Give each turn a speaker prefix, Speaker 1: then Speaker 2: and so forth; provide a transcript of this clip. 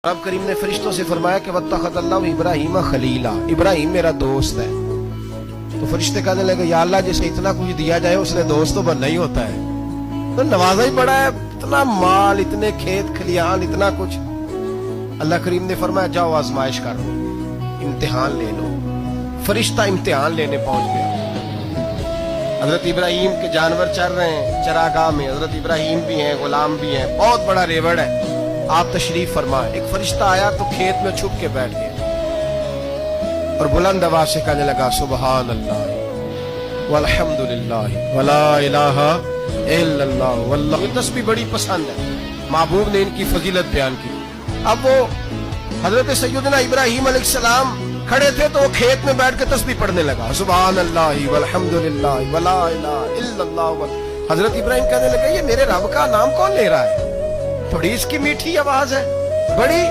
Speaker 1: रब करीम ने फरिश्तों से फरमाया कि वत्तखज़ल्लाहु इब्राहीम खलीला, इब्राहीम मेरा दोस्त है। तो फरिश्ते कहने लगे या अल्लाह जिसे इतना कुछ दिया जाए उसने दोस्त तो बनना ही होता है, तो नवाजा ही बड़ा है, इतना माल, इतने खेत खलियान, इतना कुछ। अल्लाह करीम ने फरमाया जाओ आजमाइश कर लो, इम्तिहान ले लो। फरिश्ता इम्तिहान लेने पहुंच गया। हजरत इब्राहीम के जानवर चर रहे हैं चरागाह में, हजरत इब्राहीम भी हैं, गुलाम भी हैं, बहुत बड़ा रेवड़ है। आप तशरीफ फरमाए। एक फरिश्ता आया तो खेत में छुप के बैठ गया और बुलंद आवाज से कहने लगा सुबहान अल्लाह वल्हम्दुलिल्लाह वला इलाहा इल्लल्लाह वल्लाहु। ये तस्बीह बड़ी पसंद है, महबूब ने इनकी फजीलत बयान की। अब वो हजरत सैयदना इब्राहीम अलैहिस्सलाम खड़े थे तो वो खेत में बैठ के तस्बीह पढ़ने लगा सुबहान अल्लाह वल्हम्दुलिल्लाह वला इलाहा इल्लल्लाह। हजरत इब्राहीम कहने लगे ये मेरे रब का नाम कौन ले रहा है, बड़ी इसकी मीठी आवाज है, बड़ी